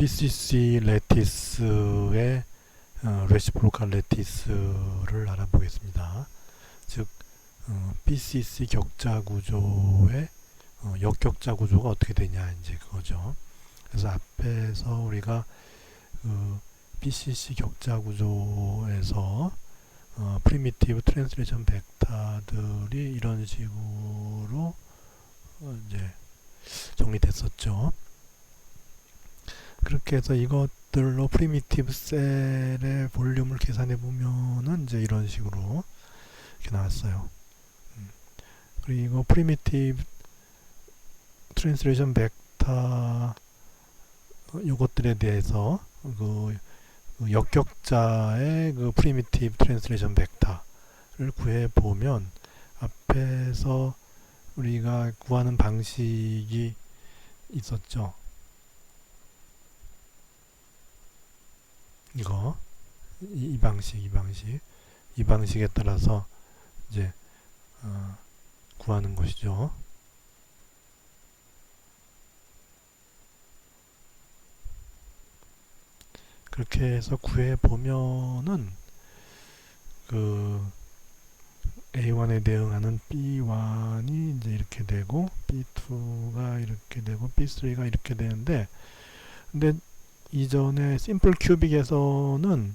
BCC 레티스의 레시프로칼 레티스를 알아보겠습니다. 즉 BCC 격자 구조의 역격자 구조가 어떻게 되냐 이제 그거죠. 그래서 앞에서 우리가 BCC 격자 구조에서 프리미티브 트랜스레이션 벡터들이 이런 식으로 이제 정리됐었죠. 그렇게 해서 이것들로 프리미티브 셀의 볼륨을 계산해 보면은 이제 이런 식으로 이렇게 나왔어요. 그리고 프리미티브 트랜스레이션 벡터 요것들에 대해서 그 역격자의 그 프리미티브 트랜스레이션 벡터를 구해 보면 앞에서 우리가 구하는 방식이 있었죠. 이거 이 방식에 따라서 이제 구하는 것이죠. 그렇게 해서 구해 보면은 그 A1에 대응하는 B1이 이제 이렇게 되고 B2가 이렇게 되고 B3가 이렇게 되는데, 근데 이전에 심플 큐빅에서는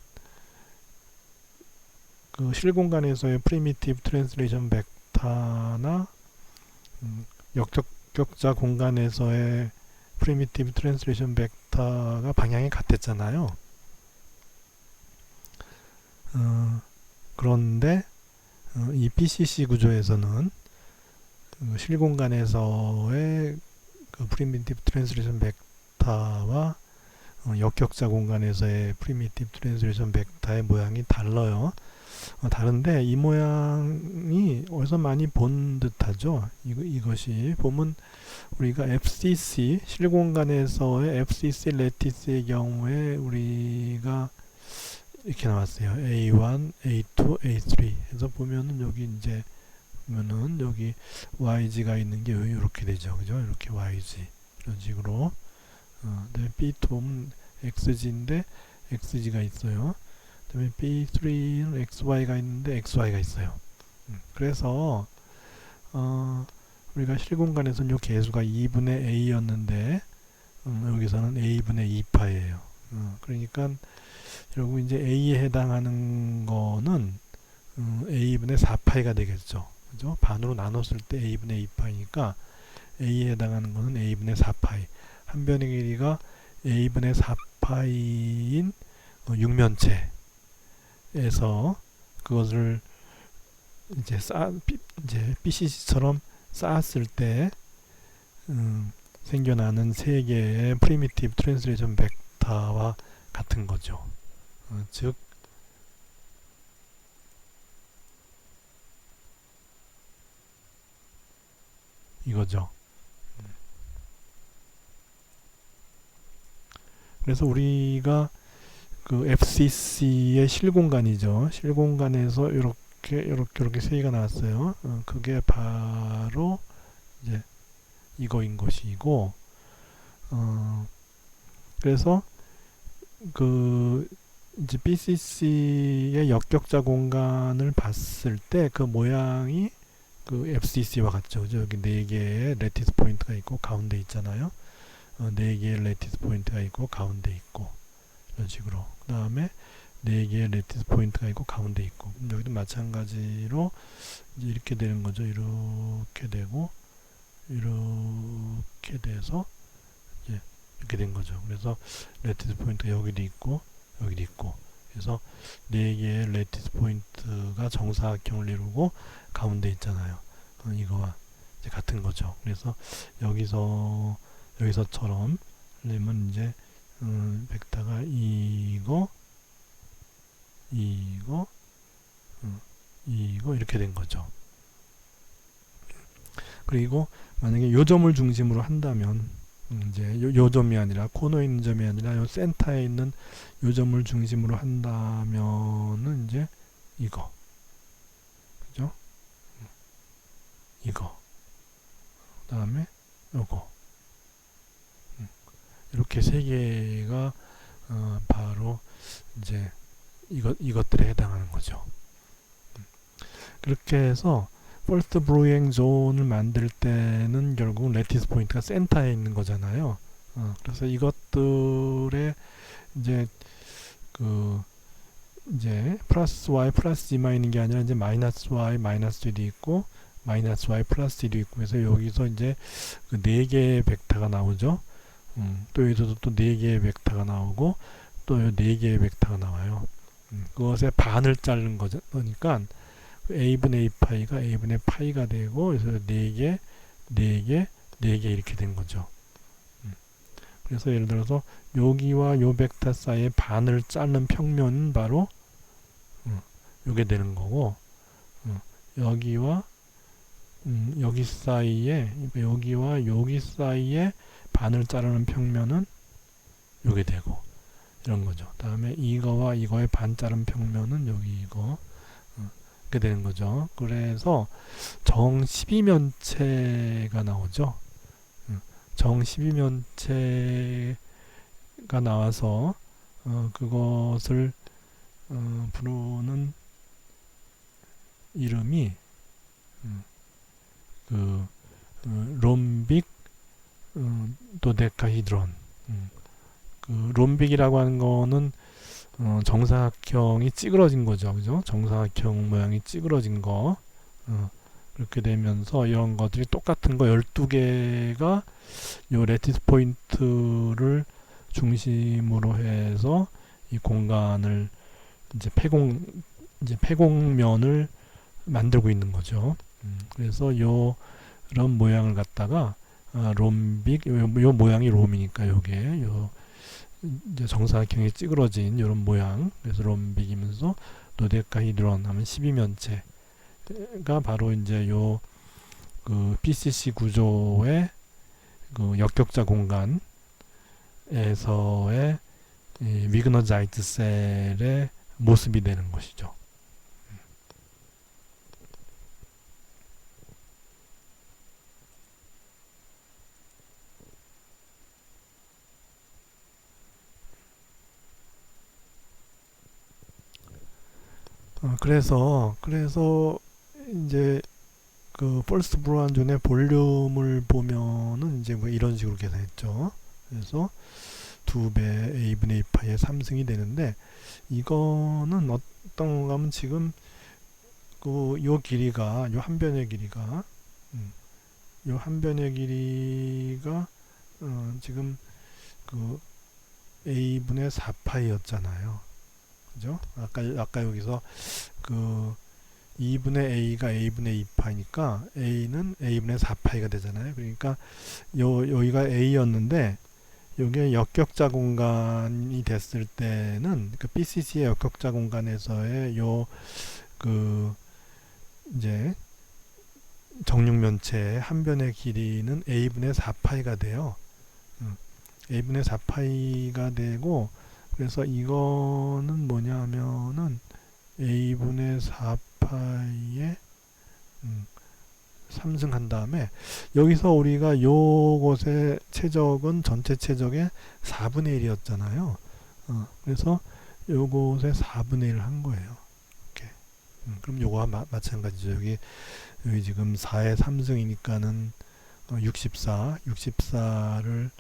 그 실공간에서의 프리미티브 트랜스레이션 벡터나 역격자 공간에서의 프리미티브 트랜스레이션 벡터가 방향이 같았잖아요. 그런데 이 BCC 구조에서는 그 실공간에서의 그 프리미티브 트랜스레이션 벡터와 역격자 공간에서의 프리미티브 트랜스레이션 벡터의 모양이 달라요. 다른데 이 모양이 어디서 많이 본 듯하죠. 이것이 보면 우리가 FCC 실공간에서의 FCC 레티스의 경우에 우리가 이렇게 나왔어요. A1, A2, A3 해서 보면은 여기 이제 보면은 여기 YG가 있는 게 이렇게 되죠. 그죠? 이렇게 YG 이런 식으로. B2는 XG인데 XG가 있어요. 그다음에 B3는 XY가 있는데 XY가 있어요. 그래서 우리가 실공간에서는 요 개수가 2분의 A였는데 여기서는 A분의 2파예요. 그러니까 결국 이제 A에 해당하는 거는 A분의 4파이가 되겠죠. 그죠? 반으로 나눴을 때 A분의 2파이니까 A에 해당하는 거는 A분의 4파이. 한 변의 길이가 A분의 4파이인 육면체에서 그것을 이제 BCC처럼 쌓았을 때 생겨나는 세 개의 프리미티브 트랜스레이션 벡터와 같은 거죠. 즉 이거죠. 그래서 우리가 그 FCC의 실공간이죠. 실공간에서 이렇게 세 개가 나왔어요. 그게 바로 이제 이거인 것이고, 그래서 그 이제 BCC의 역격자 공간을 봤을 때 그 모양이 그 FCC와 같죠. 그죠? 여기 네 개의 레티스 포인트가 있고 가운데 있잖아요. 네 개의 레티스 포인트가 있고 가운데 있고 이런 식으로. 그 다음에 네 개의 레티스 포인트가 있고 가운데 있고. 여기도 마찬가지로 이제 이렇게 되는 거죠. 이렇게 되고 이렇게 돼서 이제 이렇게 된 거죠. 그래서 레티스 포인트가 여기도 있고 여기도 있고. 그래서 네 개의 레티스 포인트가 정사각형을 이루고 가운데 있잖아요. 이거와 이제 같은 거죠. 그래서 여기서처럼 하려면 이제 벡터가 이거 이렇게 된 거죠. 그리고 만약에 요 점을 중심으로 한다면 이제 요 점이 아니라 코너에 있는 점이 아니라 요 센터에 있는 요 점을 중심으로 한다면은 이제 이거 그죠? 이거 그다음에 요거 이렇게 세 개가 바로 이제 이것들에 해당하는 거죠. 그렇게 해서 퍼스트 브로잉 존을 만들 때는 결국 레티스 포인트가 센터에 있는 거잖아요. 그래서 이것들의 이제 그 이제 플러스 y 플러스 g만 있는 게 아니라 이제 마이너스 y 마이너스 g도 있고 마이너스 y 플러스 g도 있고 그래서 여기서 이제 그 네 개의 벡터가 나오죠. 또 여기서도 또 네 개의 벡터가 나오고 또 네 개의 벡터가 나와요. 그것의 반을 자른 거니까 a분의 a 파이가 a분의 파이가 되고 그래서 4개, 4개, 4개 이렇게 된 거죠. 그래서 예를 들어서 여기와 요 벡터 사이의 반을 자른 평면은 바로 요게 되는 거고 여기와 여기 사이에 여기와 여기 사이에 반을 자르는 평면은 요게 되고 이런 거죠. 다음에 이거와 이거의 반 자른 평면은 여기 이거 이렇게 되는 거죠. 그래서 정 12면체가 나오죠. 정 12면체가 나와서 그것을 부르는 이름이 롬빅 도데카히드론. 그 롬빅이라고 하는 거는 정사각형이 찌그러진 거죠. 그죠? 정사각형 모양이 찌그러진 거. 그렇게 되면서 이런 것들이 똑같은 거 12개가 요 레티스 포인트를 중심으로 해서 이 공간을 이제 폐공면을 만들고 있는 거죠. 그래서 이런 모양을 갖다가 롬빅 요 모양이 롬이니까 요게 요 이제 정사각형이 찌그러진 이런 모양 그래서 롬빅이면서 도데카히드론 하면 12면체가 바로 이제 요 그 BCC 구조의 그 역격자 공간에서의 위그너자이트 셀의 모습이 되는 것이죠. 그래서 이제 그 펄스트 브로한 존의 볼륨을 보면은 이제 뭐 이런 식으로 계산했죠. 그래서 2배 a분의 2파이의 3승이 되는데 이거는 어떤 건가 하면 지금 요 길이가 요 한 변의 길이가 요 한 변의 길이가 지금 그 a분의 4파이였잖아요. 그죠? 아까 여기서 그 2분의 a가 a분의 2파이니까 a는 a분의 4파이가 되잖아요. 그러니까 여기가 a였는데 이게 역격자 공간이 됐을 때는 그 BCC의 역격자 공간에서의 그 이제 정육면체의 한 변의 길이는 a분의 4파이가 돼요. a분의 4파이가 되고 그래서 이거는 뭐냐 하면은 a분의 4파이에 3승한 다음에 여기서 우리가 요것의 최적은 전체 최적의 4분의 1이었잖아요. 그래서 요것의 4분의 1을 한 거예요. 이렇게. 그럼 요거와 마찬가지죠. 여기 지금 4의 3승이니까는 64를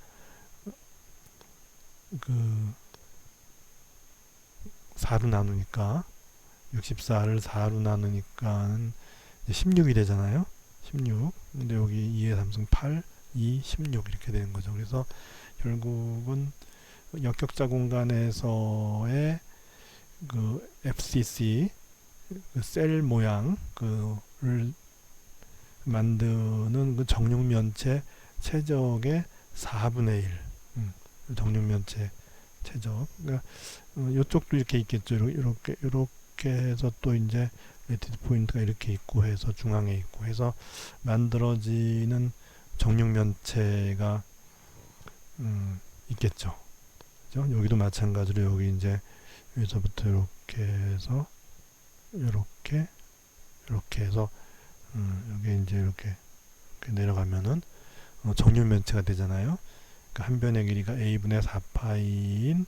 그 4로 나누니까 64를 4로 나누니까는 16이 되잖아요. 16. 근데 여기 2의 3승 8, 2, 16 이렇게 되는 거죠. 그래서 결국은 역격자 공간에서의 그 FCC 그 셀 모양 그를 만드는 그 정육면체 최적의 4분의 1 정육면체 최적. 그러니까 이쪽도 이렇게 있겠죠. 이렇게 해서 또 이제 레티스 포인트가 이렇게 있고 해서 중앙에 있고 해서 만들어지는 정육면체가 있겠죠. 그죠? 여기도 마찬가지로 여기 이제 여기서부터 이렇게 해서 이렇게 해서 여기 이제 이렇게 내려가면은 정육면체가 되잖아요. 그러니까 한 변의 길이가 a분의 4파이인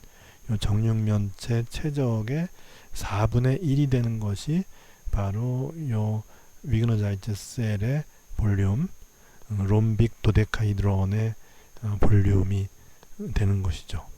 요 정육면체 최적의 4분의 1이 되는 것이 바로 요 위그너자이트 셀의 볼륨, 롬빅 도데카이드론의 볼륨이 되는 것이죠.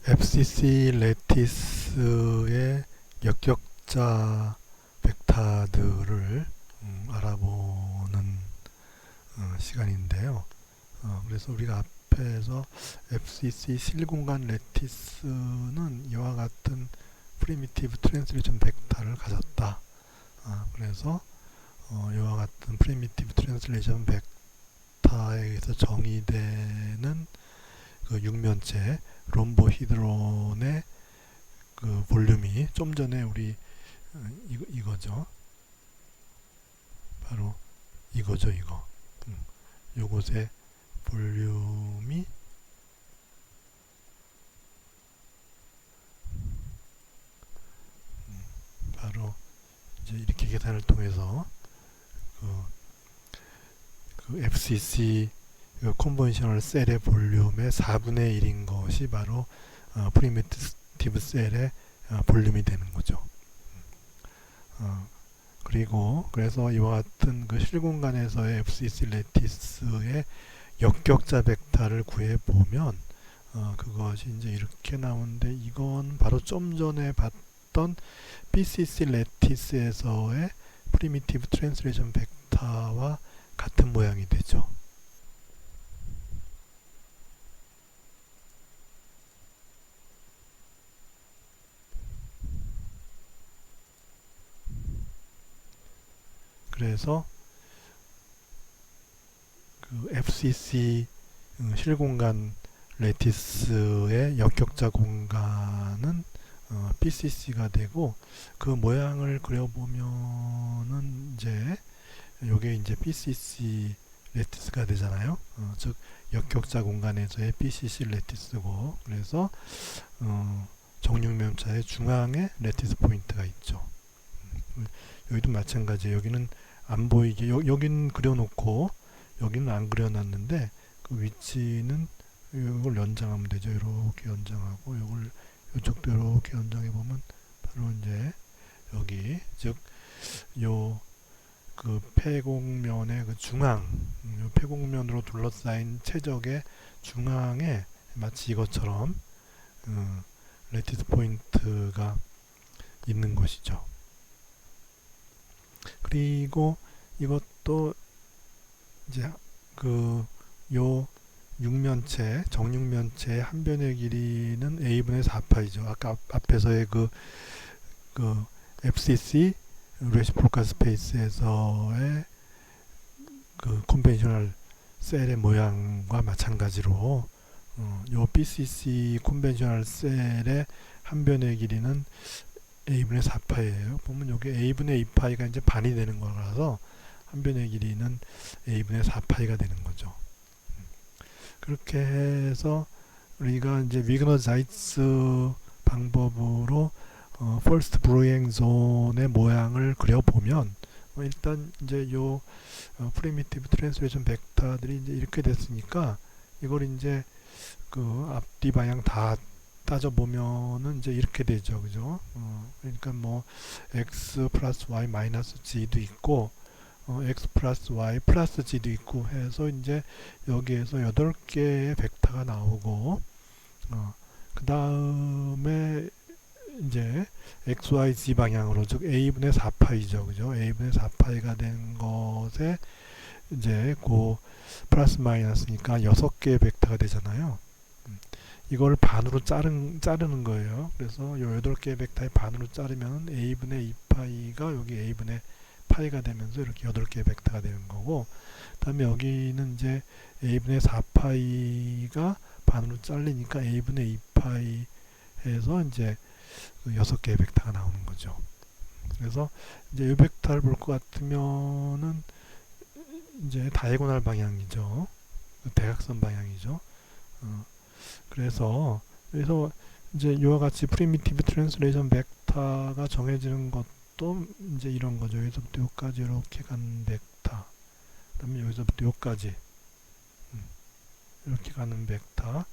FCC 레티스의 역격자 벡터들을 알아보는 시간인데요. 그래서 우리가 앞에서 FCC 실공간 레티스는 이와 같은 프리미티브 트랜슬레이션 벡터를 가졌다. 그래서 이와 같은 프리미티브 트랜슬레이션 벡터에 의해서 정의되는 그 육면체 롬보히드론의 그 볼륨이 좀 전에 우리 이거죠. 바로 이거죠, 이거. 요것의 볼륨이 바로 이제 이렇게 계산을 통해서 그 FCC 컨벤셔널 셀의 볼륨의 4분의 1인 것이 바로 프리미티브 셀의 볼륨이 되는 거죠. 그리고 그래서 이와 같은 그 실공간에서의 FCC 레티스의 역격자 벡터를 구해 보면 그것이 이제 이렇게 나오는데, 이건 바로 좀 전에 봤던 BCC 레티스에서의 프리미티브 트랜슬레이션 벡터와 같은 모양이 되죠. 그래서 그 FCC 실공간 레티스의 역격자 공간은 BCC가 되고, 그 모양을 그려보면은 이제 요게 이제 BCC 레티스가 되잖아요. 즉 역격자 공간에서의 BCC 레티스고, 그래서 정육면체의 중앙에 레티스 포인트가 있죠. 여기도 마찬가지예요. 여기는 안 보이게 여기는 그려놓고 여기는 안 그려놨는데, 그 위치는 이걸 연장하면 되죠. 이렇게 연장하고 이걸 이쪽도 이렇게 연장해 보면 바로 이제 여기, 즉 요 그 폐곡면의 그 중앙, 요 폐곡면으로 둘러싸인 최적의 중앙에 마치 이것처럼 레티스 포인트가 있는 것이죠. 그리고 이것도 이제 그 요 육면체, 정육면체의 한 변의 길이는 a분의 4파이죠. 아까 앞에서의 그 FCC 레시프로칼 스페이스에서의 그 컨벤셔널 셀의 모양과 마찬가지로 요 BCC 컨벤셔널 셀의 한 변의 길이는 a분의 4파이예요. 보면 여기 a분의 2파이가 이제 반이 되는 거라서 한 변의 길이는 a분의 4파이가 되는 거죠. 그렇게 해서 우리가 이제 위그너자이츠 방법으로 퍼스트 브로잉 존의 모양을 그려보면 일단 이제 요 프리미티브 트랜스레이션 벡터들이 이제 이렇게 됐으니까 이걸 이제 그 앞뒤 방향 다 따져보면은 이제 이렇게 되죠. 그죠? 그러니까 뭐 x 플러스 y 마이너스 g도 있고 x 플러스 y 플러스 g도 있고 해서 이제 여기에서 8개의 벡터가 나오고 그 다음에 이제 x, y, z 방향으로, 즉 a분의 4파이죠. 그죠? a분의 4파이가 된 것에 이제 그 플러스 마이너스니까 6개의 벡터가 되잖아요. 이걸 반으로 자르는 거예요. 그래서 요 8개의 벡터의 반으로 자르면 a분의 2파이가 여기 a분의 파이가 되면서 이렇게 8개의 벡터가 되는 거고, 그 다음에 여기는 이제 a분의 4파이가 반으로 잘리니까 a분의 2파이 해서 이제 6개의 벡터가 나오는 거죠. 그래서 이제 이 벡터를 볼 것 같으면은 이제 다이고널 방향이죠. 대각선 방향이죠. 그래서 이제 이와 같이 프리미티브 트랜스레이션 벡터가 정해지는 것도 이제 이런 거죠. 여기서부터 여기까지 이렇게 가는 벡터, 그다음에 여기서부터 여기까지 이렇게 가는 벡터,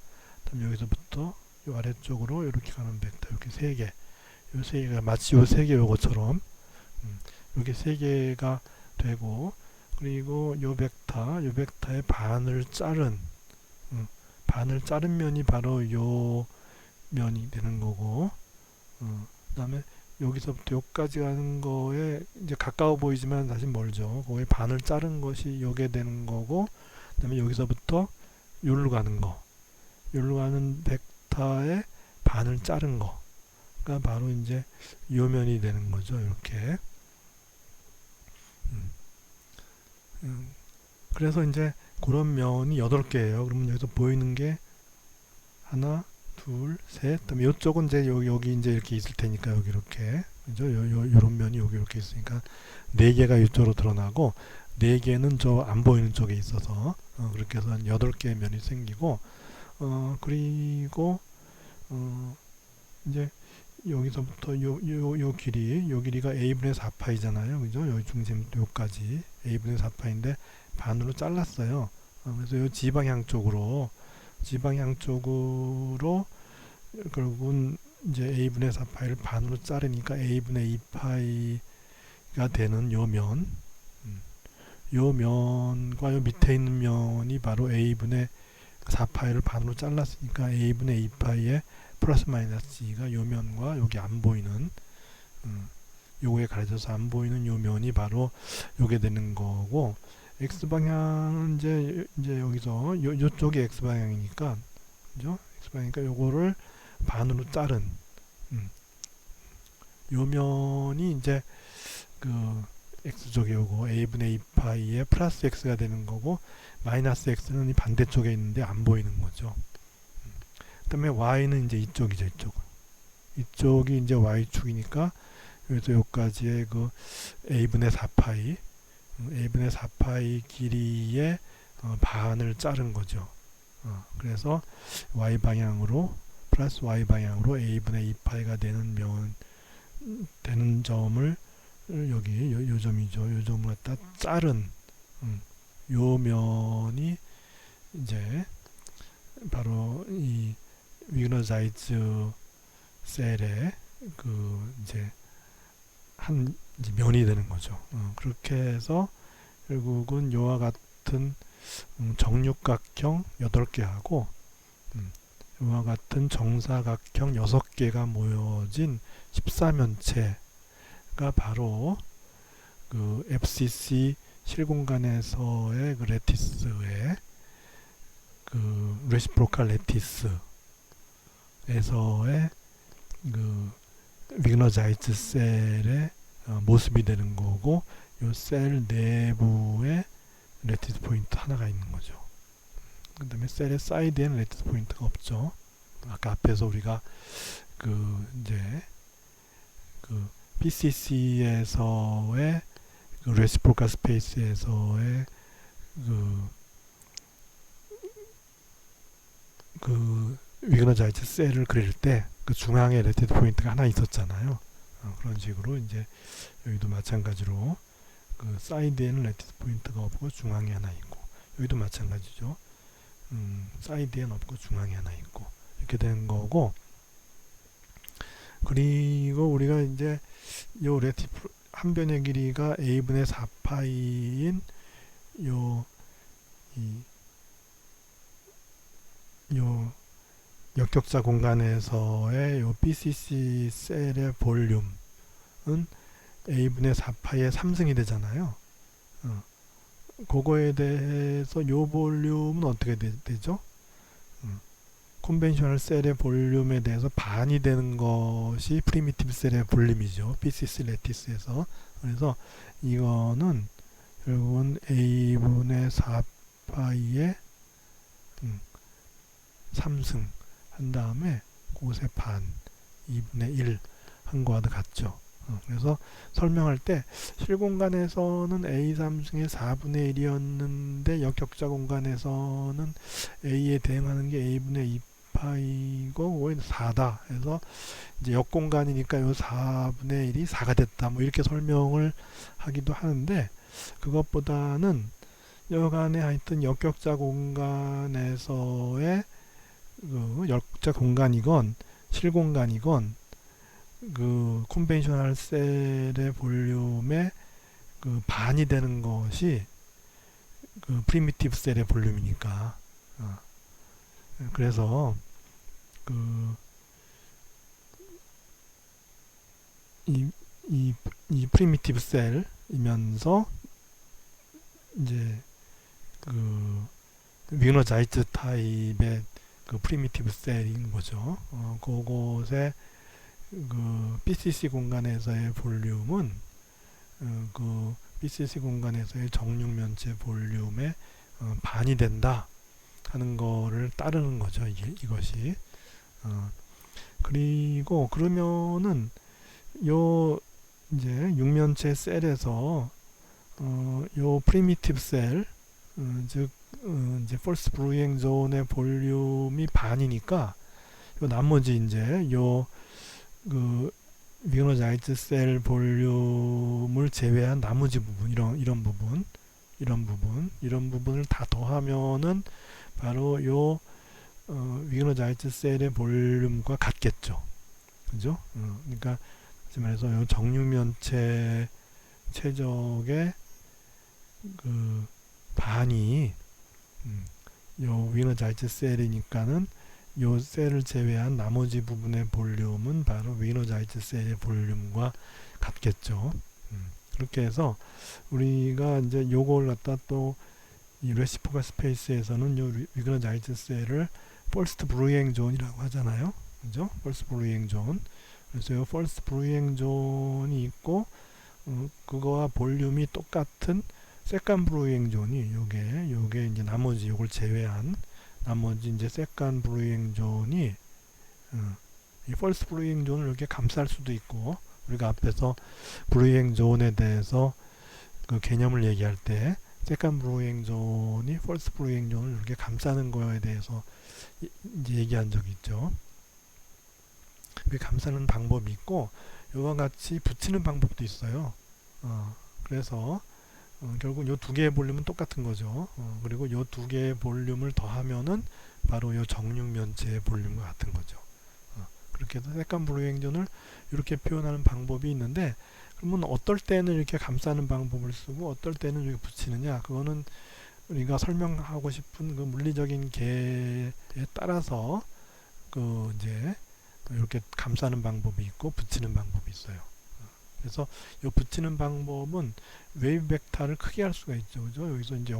그다음에 여기서부터 이 아래쪽으로 이렇게 가는 벡터, 이렇게 세 개, 요 세 개가 마치 요 세 개 요것처럼 이렇게 세 개가 되고, 그리고 요 벡터의 반을 자른 면이 바로 요 면이 되는 거고, 그 다음에 여기서부터 여기까지 가는 거에 이제 가까워 보이지만 사실 멀죠. 거기에 반을 자른 것이 요게 되는 거고, 그 다음에 여기서부터 요로 가는 거, 요로 가는 벡터의 반을 자른 거가 바로 이제 요 면이 되는 거죠. 이렇게. 그래서 이제 그런 면이 8개예요. 그러면 여기서 보이는 게 하나, 둘, 셋. 그다음에 이쪽은 이제 여기 이제 이렇게 있을 테니까 여기 이렇게, 그죠? 요런 면이 여기 이렇게 있으니까 4개가 이쪽으로 드러나고 4개는 저 안 보이는 쪽에 있어서 그렇게 해서 한 8개의 면이 생기고, 그리고 이제 여기서부터 요 길이가 a분의 4파이잖아요. 그죠? 여기 중심부터 요까지 a분의 4파인데 반으로 잘랐어요. 그래서 요 지방향 쪽으로 결국은 이제 a분의 4파이를 반으로 자르니까 a분의 2파이가 되는 요 면, 요 면과 요 밑에 있는 면이 바로 a분의 4파이를 반으로 잘랐으니까 a분의 2파이의 플러스 마이너스 2가 요 면과 여기 안 보이는, 요거에 가려져서 안 보이는 요 면이 바로 요게 되는 거고, x방향은 이제 여기서 요쪽이 x방향이니까, 그죠? x방향이니까 요거를 반으로 자른 요 면이 이제 그 x쪽에 요거 a분의 2파이의 플러스 x가 되는 거고, 마이너스 x는 이 반대쪽에 있는데 안 보이는 거죠. 그 다음에 y는 이제 이쪽이죠. 이쪽이 이제 y축이니까 여기서 여기까지의 그 a분의 4파이 길이의 반을 자른 거죠. 그래서 y방향으로 플러스 y방향으로 a분의 2파이가 되는 점을 여기 요 점이죠. 요 점을 갖다 자른 요 면이 이제 바로 이 위그너자이츠 셀의 그 이제 이제 면이 되는 거죠. 그렇게 해서 결국은 요와 같은 정육각형 8개하고 요와 같은 정사각형 6개가 모여진 14면체가 바로 그 FCC 실공간에서의 그 레티스의 그 레시프로칼 레티스에서의 그 위그너자이츠 셀의 모습이 되는 거고, 요 셀 내부에 레티스 포인트 하나가 있는 거죠. 그 다음에 셀의 사이드에는 레티스 포인트가 없죠. 아까 앞에서 우리가 그 이제 그 PCC에서의 그 레시프로칼 스페이스에서의 그 위그너자이츠 셀을 그릴 때 그 중앙에 레티스 포인트가 하나 있었잖아요. 그런 식으로 이제 여기도 마찬가지로 그 사이드에는 레티스 포인트가 없고 중앙에 하나 있고, 여기도 마찬가지죠. 사이드에는 없고 중앙에 하나 있고, 이렇게 된 거고, 그리고 우리가 이제 요 레티스 한 변의 길이가 a분의 4파이인 요 역격자 공간에서의 요 BCC 셀의 볼륨은 a분의 4파이의 3승이 되잖아요. 그거에 대해서 요 볼륨은 어떻게 되죠? 컨벤셔널 셀의 볼륨에 대해서 반이 되는 것이 프리미티브 셀의 볼륨이죠. BCC 레티스에서. 그래서 이거는 결국은 a분의 4파이의 3승 한 다음에 그것의 반 2분의 1 한 거와도 같죠. 그래서 설명할 때 실공간에서는 A 3승의 4분의 1이었는데 역격자 공간에서는 A에 대응하는 게 A분의 2파이고 그거는 4다 해서 이제 역공간이니까 요 4분의 1이 4가 됐다 뭐 이렇게 설명을 하기도 하는데 그것보다는 여간에 하여튼 역격자 공간에서의 그 역격자 공간이건 실공간이건 그 컨벤셔널 셀의 볼륨의 그 반이 되는 것이 그 프리미티브 셀의 볼륨이니까 그래서 그 이 프리미티브 셀이면서 이제 그 위그너자이트 타입의 그 프리미티브 셀인 거죠. 그곳에 그 BCC 공간에서의 볼륨은 그 BCC 공간에서의 정육면체 볼륨의 반이 된다 하는 거를 따르는 거죠. 이것이 그리고 그러면은 요 이제 육면체 셀에서 요 프리미티브 셀 즉 이제 펄스 브루잉 존의 볼륨이 반이니까 요 나머지 이제 요 그 위그너자이트 셀 볼륨을 제외한 나머지 부분 이런 부분을 다 더하면은 바로 요 위그너자이트 셀의 볼륨과 같겠죠. 그죠? 그러니까 다시 말해서 요 정육면체 최적의 그 반이 요 위그너자이트 셀이니까는 요 셀을 제외한 나머지 부분의 볼륨은 바로 위그너자이트 셀의 볼륨과 같겠죠. 그렇게 해서 우리가 이제 요걸 갖다 또 이 레시포컬 스페이스에서는 요 위그너자이트 셀을 퍼스트 브루잉 존이라고 하잖아요. 그죠? 퍼스트 브루잉 존. 그래서 요 퍼스트 브루잉 존이 있고 그거와 볼륨이 똑같은 세컨 브루잉 존이 요게 이제 나머지 요걸 제외한 나머지 이제 세컨 브루잉 존이 이 퍼스트 브루잉 존을 이렇게 감쌀 수도 있고 우리가 앞에서 브루잉 존에 대해서 그 개념을 얘기할 때 세컨 브루잉 존이 퍼스트 브루잉 존을 이렇게 감싸는 거에 대해서 이제 얘기한 적이 있죠. 그 감싸는 방법이 있고 이와 같이 붙이는 방법도 있어요. 그래서 결국 요 두 개의 볼륨은 똑같은 거죠. 그리고 요 두 개의 볼륨을 더하면은 바로 요 정육면체의 볼륨과 같은 거죠. 그렇게 해서 세컨 브루잉존을 이렇게 표현하는 방법이 있는데 그러면 어떨 때는 이렇게 감싸는 방법을 쓰고 어떨 때는 이렇게 붙이느냐 그거는 우리가 설명하고 싶은 그 물리적인 개에 따라서 그 이제 이렇게 감싸는 방법이 있고 붙이는 방법이 있어요. 그래서 이 붙이는 방법은 웨이브 벡터를 크게 할 수가 있죠. 그죠? 여기서 이제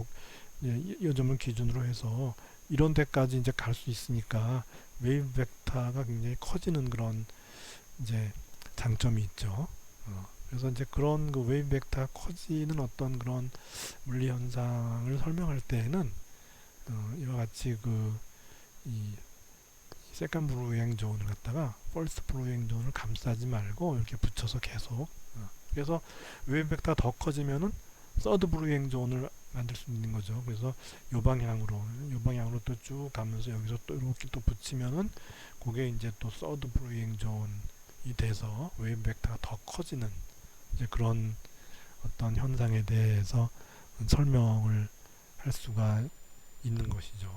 이 점을 기준으로 해서 이런 데까지 이제 갈 수 있으니까 웨이브 벡터가 굉장히 커지는 그런 이제 장점이 있죠. 그래서 이제 그런 그 웨이브 벡터가 커지는 어떤 그런 물리 현상을 설명할 때에는 이와 같이 이 세컨 브루잉 존을 갖다가 퍼스트 브루잉 존을 감싸지 말고 이렇게 붙여서 계속 그래서 웨이브 벡터가 더 커지면은 서드 브루잉 존을 만들 수 있는 거죠. 그래서 요 방향으로 또 쭉 가면서 여기서 또 이렇게 또 붙이면은 그게 이제 또 서드 브루잉 존이 돼서 웨이브 벡터가 더 커지는 이제 그런 어떤 현상에 대해서 설명을 할 수가 있는 것이죠.